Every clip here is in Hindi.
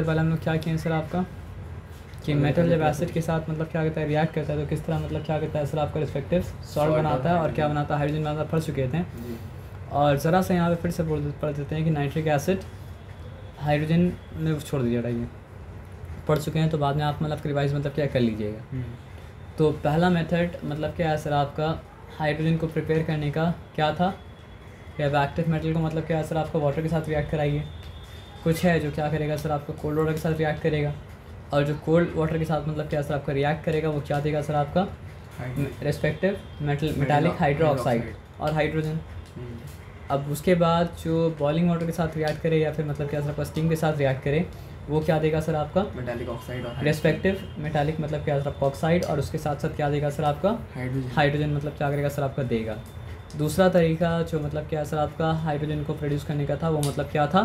पहले हम लोग क्या किए सर आपका कि मेटल जब एसिड के साथ मतलब क्या कहता है रिएक्ट करता है तो किस तरह मतलब क्या कहता है सर आपका रिस्पेक्टिव सॉल्ट बनाता है और क्या बनाता है हाइड्रोजन बनाता है, पढ़ चुके थे। और ज़रा सा यहाँ पे फिर से पढ़ देते हैं कि नाइट्रिक एसिड हाइड्रोजन में छोड़ दीजिए ये पढ़ चुके हैं, तो बाद में आप मतलब रिवाइज मतलब क्या कर लीजिएगा। तो पहला मेथड मतलब क्या है सर आपका हाइड्रोजन को प्रिपेयर करने का क्या था, या एक्टिव मेटल को मतलब क्या है सर आपका वाटर के साथ रिएक्ट कराइए। कुछ है जो क्या करेगा सर आपका कोल्ड वाटर के साथ रिएक्ट करेगा, और जो कोल्ड वाटर के साथ मतलब क्या सर आपका रिएक्ट करेगा वो क्या देगा सर आपका रेस्पेक्टिव मेटालिक हाइड्रोक्साइड और हाइड्रोजन। अब उसके बाद जो बॉइलिंग वाटर के साथ रिएक्ट करे या फिर मतलब क्या सर आपका स्टीम के साथ रिएक्ट करे वो क्या देगा सर आपका मेटालिक ऑक्साइड और रेस्पेक्टिव मेटालिक मतलब क्या सर आपका ऑक्साइड, और उसके साथ साथ क्या देगा सर आपका हाइड्रोजन मतलब क्या करेगा सर आपका देगा। दूसरा तरीका जो मतलब क्या सर आपका हाइड्रोजन को प्रोड्यूस करने का था वो मतलब क्या था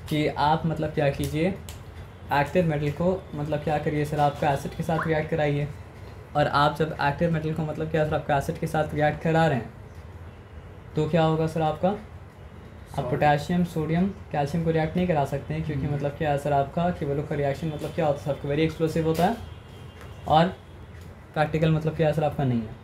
कि आप मतलब क्या कीजिए एक्टिव मेटल को मतलब क्या करिए सर आपका एसिड के साथ रिएक्ट कराइए, और आप जब एक्टिव मेटल को मतलब क्या सर आपका एसिड के साथ रिएक्ट करा रहे हैं तो क्या होगा सर आपका आप पोटेशियम सोडियम कैल्शियम को रिएक्ट नहीं करा सकते हैं, क्योंकि मतलब क्या है सर आपका कि वो लोग का रिएक्शन मतलब क्या होता है सबका वेरी एक्सप्लोसिव होता है और प्रैक्टिकल मतलब क्या है सर आपका नहीं है।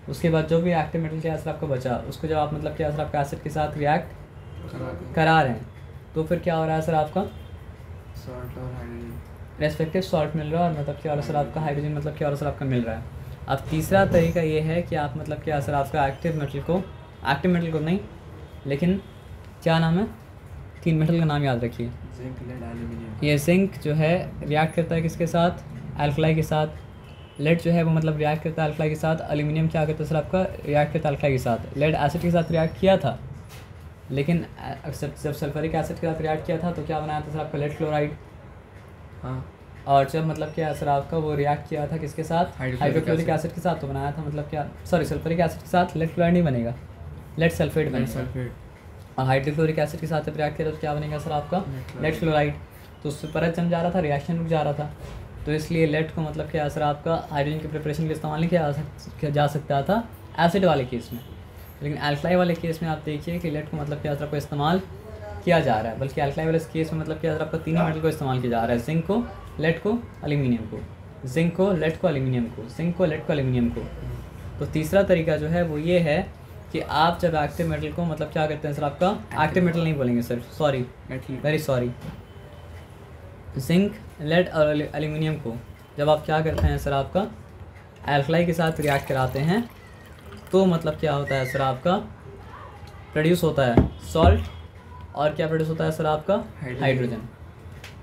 उसके बाद जो भी एक्टिव मेटल क्या है सर आपका बचा उसको जब आप मतलब क्या है सर आपका एसिड के साथ रिएक्ट करा रहे हैं तो फिर क्या हो रहा है सर आपका सॉल्ट और हाइड्रोजन रेस्पेक्टिव सॉल्ट मिल रहा है और मतलब क्या हो रहा है सर आपका हाइड्रोजन मतलब क्या हो रहा है सर आपका मिल रहा है। अब तीसरा तरीका ये है कि आप मतलब क्या सर आपका एक्टिव मेटल को नहीं लेकिन क्या नाम है 3 मेटल का नाम याद रखिए। Zinc lead aluminium. ये जिंक जो है रिएक्ट करता है किसके साथ एल्कलाई के साथ, लेड जो है वो मतलब रिएक्ट करता है एल्कलाई के साथ, एल्यूमिनियम क्या करता है सर आपका रिएक्ट करता है एल्कलाई के साथ। लेड एसिड के साथ रिएक्ट किया था लेकिन जब सल्फरिक एसिड के साथ रिएक्ट किया था तो क्या बनाया था सर आपका लेड क्लोराइड। हाँ, और जब मतलब क्या सर आपका वो रिएक्ट किया था किसके साथ हाइड्रोक्लोरिक एसिड के साथ तो बनाया था मतलब क्या सॉरी सल्फरिक एसिड के साथ लेड क्लोराइड नहीं बनेगा, लेड सल्फेट बनेगा। और हाइड्रोक्लोरिक एसिड के साथ जब रिएक्ट किया तो क्या बनेगा सर आपका लेड क्लोराइड। तो उससे परत जम जा रहा था, रिएक्शन रुक जा रहा था, तो इसलिए लेड को मतलब क्या सर आपका हाइड्रोजन की प्रिपरेशन के लिए इस्तेमाल नहीं किया जा सकता था एसिड वाले केस में। लेकिन एल्कलाई वाले केस में आप देखिए कि लेड को मतलब क्या सर आपको इस्तेमाल किया जा रहा है, बल्कि एल्कलाई वाले केस में मतलब क्या सर आपका 3 मेटल को इस्तेमाल किया जा रहा है, जिंक को, लेड को, एल्यूमिनियम को, जिंक को, लेड को, एल्यूमिनियम को, जिंक को, लेड को, एल्यूमिनियम को। तो तीसरा तरीका जो है वो ये है कि आप जब एक्टिव मेटल को मतलब क्या करते हैं सर आपका एक्टिव मेटल नहीं बोलेंगे sir, sorry very sorry, zinc lead और एल्यूमिनियम को जब आप क्या करते हैं सर आपका एल्कलाई के साथ रिएक्ट कराते हैं तो मतलब क्या होता है सर आपका प्रोड्यूस होता है सॉल्ट, और क्या प्रोड्यूस होता है सर आपका हाइड्रोजन।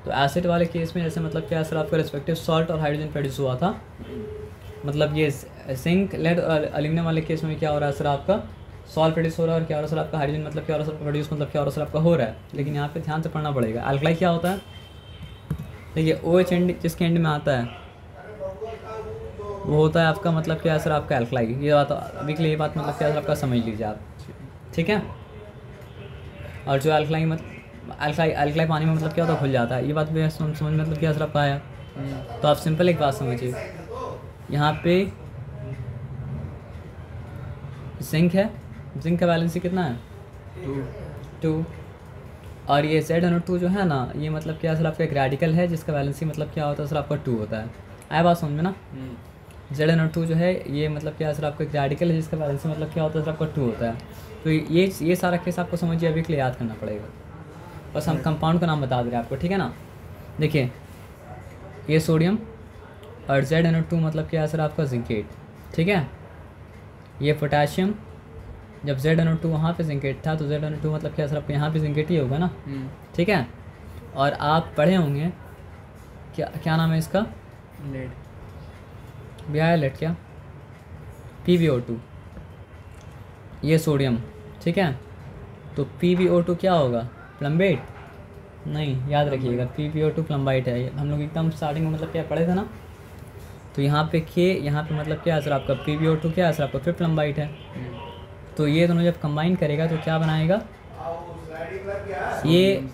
तो एसिड वाले केस में जैसे मतलब क्या है सर आपका रिस्पेक्टिव सॉल्ट और हाइड्रोजन प्रोड्यूस हुआ था, मतलब ये जिंक लेड और एल्यूमिनियम वाले केस में क्या हो रहा है सर आपका सॉल्ट प्रोड्यूस हो रहा है और क्या हो रहा है सर आपका हाइड्रोजन मतलब क्या हो रहा है सर प्रोड्यूस मतलब क्या हो रहा है सर आपका हो रहा है। लेकिन यहाँ पे ध्यान से पढ़ना पड़ेगा एल्कलाई क्या होता है, देखिए OH एंड जिसके एंड में आता है वो होता है आपका मतलब क्या है सर आपका एल्कलाई। ये बात अभी के लिए ये बात मतलब क्या है सर आपका समझ लीजिए आप, ठीक है। और जो एल्कलाई पानी में मतलब क्या होता है घुल जाता है, ये बात भी समझ मतलब क्या सर आपका आया। तो आप सिंपल एक बात समझिए, यहाँ पे जिंक है, जिंक का वैलेंसी कितना है 2, और ये Z2 जो है ना ये मतलब क्या सर आपका एक रेडिकल है जिसका वैलेंसी मतलब क्या होता है सर आपका 2 होता है। आया बात समझ में ना, Z2 जो है ये मतलब क्या सर आपका एक रेडिकल है जिसका वैलेंसी मतलब क्या होता है सर आपका 2 होता है। तो ये सारा केस आपको समझिए अभी के लिए याद करना पड़ेगा, बस हम कंपाउंड का नाम बता दे रहे हैं आपको, ठीक है ना। देखिए ये सोडियम और Z2 मतलब क्या है सर आपका जिंकेट, ठीक है। ये पोटेशियम, जब Z2 वहाँ पे जिंकेट था तो Z2 मतलब क्या सर आपको यहाँ पे जिंकेट ही होगा ना, ठीक है। और आप पढ़े होंगे क्या नाम है इसका लेड भैया लेड क्या PbO2, ये सोडियम, ठीक है। तो PbO2 क्या होगा प्लम्बेट नहीं, याद रखिएगा PbO2 प्लम्बाइट है। हम लोग एकदम स्टार्टिंग में मतलब क्या पढ़े थे ना, तो यहाँ पे यहाँ पे मतलब क्या है सर आपका PbO2 क्या है सर आपका फिर प्लम्बाइट है। तो ये दोनों जब कंबाइन करेगा तो क्या बनाएगा ये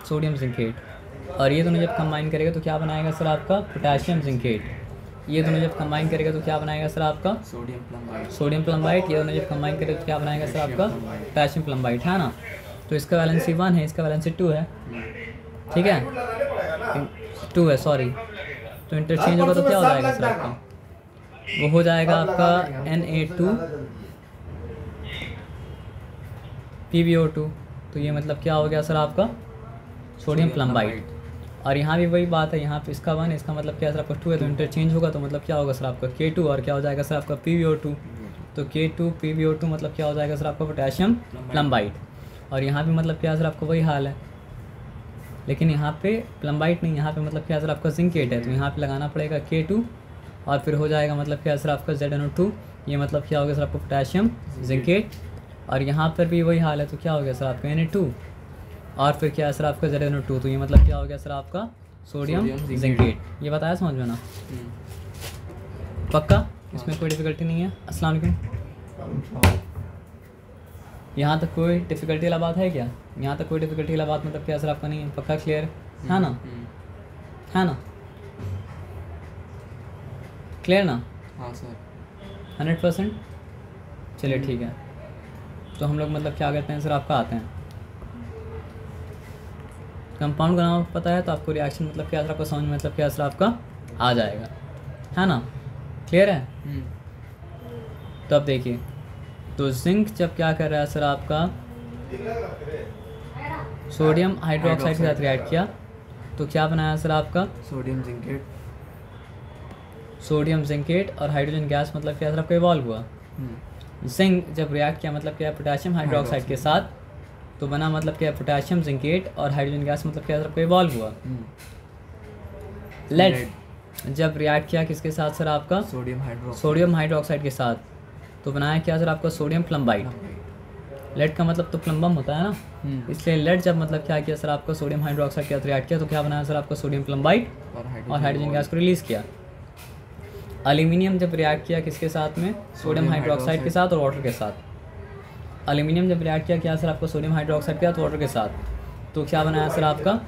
सोडियम जिंकेट, और ये दोनों जब कंबाइन करेगा तो क्या बनाएगा सर आपका पोटेशियम जिंकेट। ये दोनों जब कंबाइन करेगा तो क्या बनाएगा सर आपका सोडियम प्लम्बाइट। ये दोनों जब कंबाइन करेगा तो क्या बनाएगा सर आपका पोटेशियम प्लम्बाइट, है ना। तो इसका वैलेंसी 1 है, इसका वैलेंसी 2 है, ठीक है। 2 है, सॉरी। तो इंटरचेंज होगा तो क्या हो जाएगा सर आपका? वो हो जाएगा आपका Na2 PbO2। तो ये मतलब क्या हो गया सर आपका? सोडियम प्लम्बाइड। और यहाँ भी वही बात है, यहाँ पे इसका 1 इसका मतलब क्या है सर आपका 2 है, तो इंटरचेंज होगा तो मतलब क्या होगा सर आपका K2 और क्या हो जाएगा सर आपका PbO2। तो K2 PbO2 मतलब क्या हो जाएगा सर आपका? पोटेशियम प्लम्बाइड। और यहाँ पे मतलब क्या है सर आपका? वही हाल है, लेकिन यहाँ पे प्लम्बाइड नहीं, यहाँ पे मतलब क्या है सर आपका? जिंकेट है। तो यहाँ पे लगाना पड़ेगा K2 और फिर हो जाएगा मतलब क्या है सर आपका? ZnO2। ये मतलब क्या हो गया सर आपका? Potassium zincate. और यहाँ पर भी वही हाल है, तो क्या हो गया सर आपका? Na2 और फिर क्या है सर आपका? ZnO2। तो ये मतलब क्या हो गया सर आपका? Sodium zincate. ये बताया समझ में ना? पक्का? इसमें कोई डिफ़िकल्टी नहीं है। अस्सलाम वालेकुम। यहाँ तक कोई डिफ़िकल्टी वाला बात है क्या? यहाँ तक कोई डिफ़िकल्टी वाला बात मतलब क्या सर आपका? नहीं है? पक्का क्लियर है ना? है ना? क्लियर ना? हाँ सर। 100%। चलिए ठीक है। तो हम लोग मतलब क्या करते हैं सर आपका? आते हैं कंपाउंड का नाम पता है तो आपको रिएक्शन मतलब क्या सर आपका समझ में मतलब क्या सर आपका आ जाएगा, है ना? क्लियर है? तो अब देखिए, तो जिंक जब क्या कर रहा है सर आपका? सोडियम हाइड्रोक्साइड के साथ रिएक्ट किया तो क्या बनाया सर आपका? Sodium zincate. सोडियम जिंकेट और हाइड्रोजन गैस मतलब क्या सर आपका? इवॉल्व हुआ। जिंक जब रिएक्ट किया मतलब क्या? पोटेशियम हाइड्रोक्साइड के साथ, तो बना मतलब क्या? पोटेशियम जिंकेट और हाइड्रोजन गैस मतलब क्या सर आपका? इवॉल्व हुआ। लेड जब रिएक्ट किया किसके साथ सर आपका? सोडियम हाइड्रोक्साइड के साथ, तो बनाया क्या सर आपका? सोडियम प्लम्बाइड। लेड का मतलब तो प्लम्बम होता है ना, इसलिए लेड जब मतलब क्या किया सर आपका? सोडियम हाइड्रोक्साइड के साथ रिएक्ट किया तो क्या बनाया सर आपका? सोडियम प्लम्बाइड और हाइड्रोजन गैस को रिलीज़ किया। एल्यूमिनियम जब रिएक्ट किया किसके साथ में? सोडियम हाइड्रोक्साइड के साथ और वाटर के साथ। एल्यूमिनियम जब रिएक्ट किया क्या सर आपका? सोडियम हाइड्रोक्साइड के साथ वाटर के साथ, तो क्या बनाया सर आपका?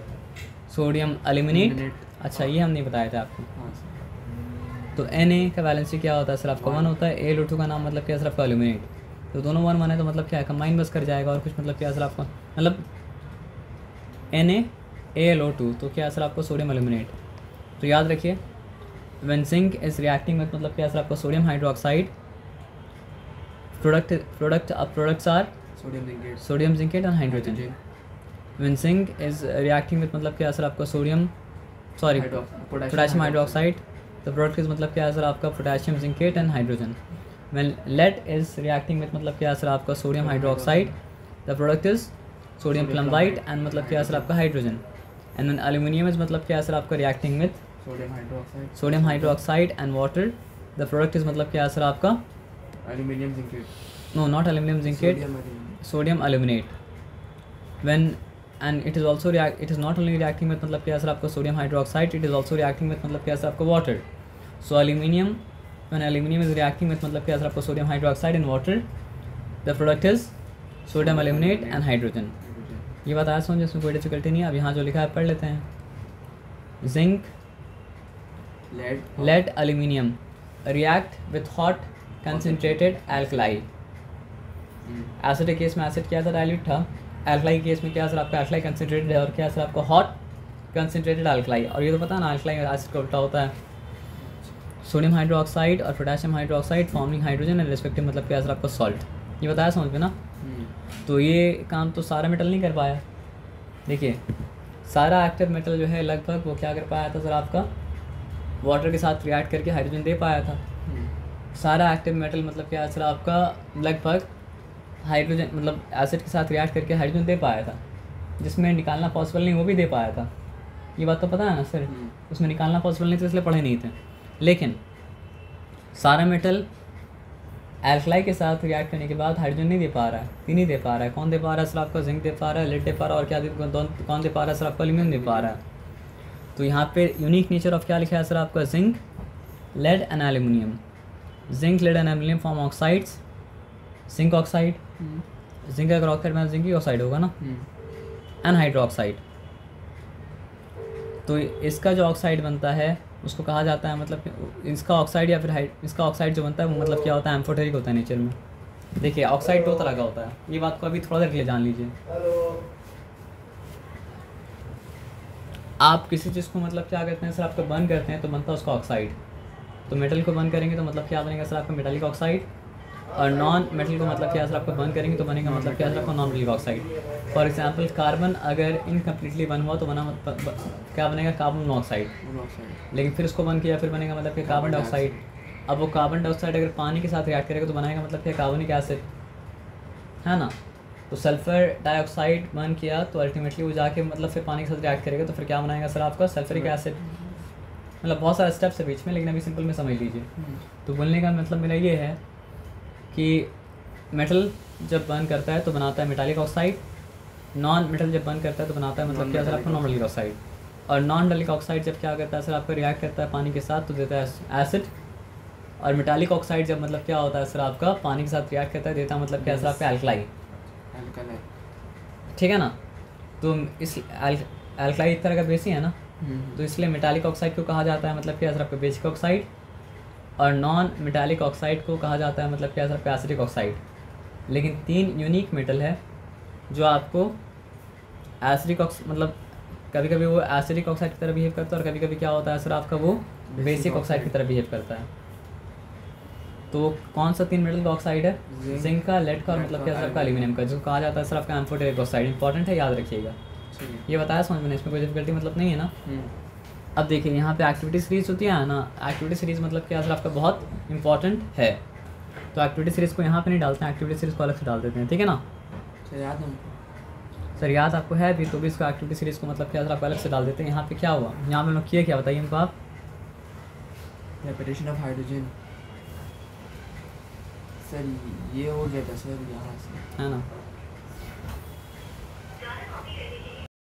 Sodium aluminate. अच्छा, ये हम नहीं बताया था आपको। तो Na का वैलेंसी क्या होता है सर आपका? 1 होता है। AlO2 का नाम मतलब क्या सर आपका? एल्यूमिनेट। तो दोनों 1 1 है तो मतलब क्या है? कंबाइन बस कर जाएगा और कुछ मतलब क्या सर आपका? मतलब NaAlO2 तो क्या सर आपका? Sodium aluminate. तो याद रखिए, when zinc is reacting with मतलब क्या सर आपका? Sodium hydroxide, products are sodium zincate और hydrogen. when zinc is reacting with मतलब क्या सर आपका? Potassium hydroxide, the product is मतलब क्या सर आपका? Potassium zincate and hydrogen. when lead is reacting with मतलब क्या सर आपका? Sodium hydroxide, the product is sodium plumbite and मतलब क्या सर आपका? Hydrogen. and when aluminium is मतलब क्या सर आपका? reacting with sodium hydroxide and water, the product is मतलब क्या सर आपका? Aluminium zincate. No, not aluminium zincate, sodium aluminate. When and it is also it is not only reacting with मतलब क्या सर आपका? Sodium hydroxide, it is also reacting with मतलब क्या सर आपका? Water. So aluminium, when aluminium is reacting with मतलब क्या सर आपका? Sodium hydroxide and water, the product is sodium aluminate and hydrogen. ये बताया समझे, इसमें कोई डिफिकल्टी नहीं है। अब यहाँ जो लिखा है पढ़ लेते हैं। Zinc, lead, aluminium react with hot concentrated alkali। Acid के केस में एसिड क्या था? डाइल्यूट था। एल्कलाई के केस में क्या सर आपका? एल्कलाई कंसनट्रेटेड है और क्या सर आपका? Hot concentrated alkali. और ये तो पता है ना, एल्कलाई एसिड का उल्टा होता है। सोडियम हाइड्रोक्साइड और potassium hydroxide forming hydrogen and respective मतलब क्या सर आपका? सॉल्ट। ये बताया समझ में ना? तो ये काम तो सारा मेटल नहीं कर पाया। देखिए, सारा एक्टिव मेटल जो है लगभग वो क्या कर पाया था सर आपका? वाटर के साथ रिएक्ट करके हाइड्रोजन दे पाया था। सारा एक्टिव मेटल मतलब क्या सर आपका? लगभग हाइड्रोजन मतलब एसिड के साथ रिएक्ट करके हाइड्रोजन दे पाया था। जिसमें निकालना पॉसिबल नहीं वो भी दे पाया था। ये बात तो पता है ना सर? उसमें निकालना पॉसिबल नहीं था इसलिए पढ़े नहीं थे। लेकिन सारा मेटल एल्कलाई के साथ रिएक्ट करने के बाद हाइड्रोजन नहीं दे पा रहा है, नहीं दे पा रहा है। कौन दे पा रहा है सर आपका? जिंक दे पा रहा है, लेड दे पा रहा है और क्या कौन दे पा रहा है सर आपका? एल्यूमिनियम दे पा रहा है। तो यहाँ पे यूनिक नेचर ऑफ क्या लिखा है सर आपका? Zinc, lead and aluminium. Zinc, lead and aluminium form oxides. Zinc oxide, zinc अगर ऑक्साइड में जिंक ही ऑक्साइड होगा ना, एंड हाइड्रोक्साइड। तो इसका जो ऑक्साइड बनता है उसको कहा जाता है मतलब इसका ऑक्साइड या फिर इसका ऑक्साइड जो बनता है वो मतलब क्या होता है? एम्फोटेरिक होता है नेचर में। देखिए, ऑक्साइड 2 तरह का होता है। ये बात को अभी थोड़ा देर के लिए जान लीजिए। आप किसी चीज़ को मतलब क्या करते हैं सर, आपका बर्न करते हैं तो बनता है उसका ऑक्साइड। तो मेटल को बर्न करेंगे तो मतलब क्या बनेगा सर आपका मेटालिक ऑक्साइड, और नॉन मेटल को मतलब क्या सर आपका बर्न करेंगे तो बनेगा मतलब क्या सर आपका non metallic oxide. For example carbon अगर इनकम्प्लीटली बर्न हुआ तो बना क्या बनेगा, कार्बन मोनोऑक्साइड। मोनोऑक्साइड। लेकिन फिर उसको बर्न किया फिर बनेगा मतलब कि कार्बन डाइऑक्साइड। अब वो कार्बन डाइऑक्साइड अगर पानी के साथ रिएक्ट करेगा तो बनाएगा मतलब क्या, कार्बोनिक एसिड, है ना। तो सल्फर डाइऑक्साइड बर्न किया तो अल्टीमेटली वो जाके मतलब फिर पानी के साथ रिएक्ट करेगा तो फिर क्या बनाएगा सर आपका, सल्फ्यूरिक एसिड। मतलब बहुत सारे स्टेप्स है बीच में, लेकिन अभी सिंपल में समझ लीजिए। तो बोलने का मतलब मेरा ये है कि मेटल जब बर्न करता है तो बनाता है मेटालिक ऑक्साइड, नॉन मेटल जब बर्न करता है तो बनाता है मतलब क्या सर आपका नॉन मेटालिक ऑक्साइड, और नॉन मेटालिक ऑक्साइड जब क्या करता है सर आपका रिएक्ट करता है पानी के साथ तो देता है एसिड, और मेटालिक ऑक्साइड जब मतलब क्या होता है सर आपका पानी के साथ रिएक्ट करता है देता है मतलब क्या सर आपका एल्कलाई। ठीक है ना। तो इस एल्कलाई एक तरह का बेस ही है ना, तो इसलिए मेटालिक ऑक्साइड को कहा जाता है मतलब क्या सर आपका बेसिक ऑक्साइड, और नॉन मेटालिक ऑक्साइड को कहा जाता है मतलब क्या सर आपका एसिडिक ऑक्साइड। लेकिन 3 यूनिक मेटल है जो आपको एसिडिक मतलब कभी कभी वो एसिडिक ऑक्साइड की तरह बिहेव करता है, और कभी कभी क्या होता है सर आपका वो बेसिक ऑक्साइड की तरह बिहेव करता है। तो कौन सा 3 मेटल का ऑक्साइड है, जिंक का, लेड का, और मतलब क्या सर आपका एल्यूमिनियम का, जिसको कहा जाता है सर आपका एम्फोटेरिक ऑक्साइड। इंपॉर्टेंट है, याद रखिएगा। ये बताया समझ में, इसमें कोई डिफिकल्टी मतलब नहीं है ना। अब देखिए यहाँ पे एक्टिविटी सीरीज होती है ना, एक्टिविटी सीरीज मतलब क्या सर आपका बहुत इंपॉर्टेंट है। तो एक्टिविटी सीरीज को यहाँ पे नहीं डालते हैं, एक्टिविटी सीरीज को अलग से डाल देते हैं, ठीक है ना। सर याद आपको है भी, तो भी इसको एक्टिविटी सीरीज को मतलब क्या सर आपको अलग से डाल देते हैं। यहाँ पे क्या हुआ, यहाँ पे लोग किए क्या बताइए हमको आप। रेपिटेशन ऑफ हाइड्रोजन सर, ये हो गया था सर यहाँ से, है ना।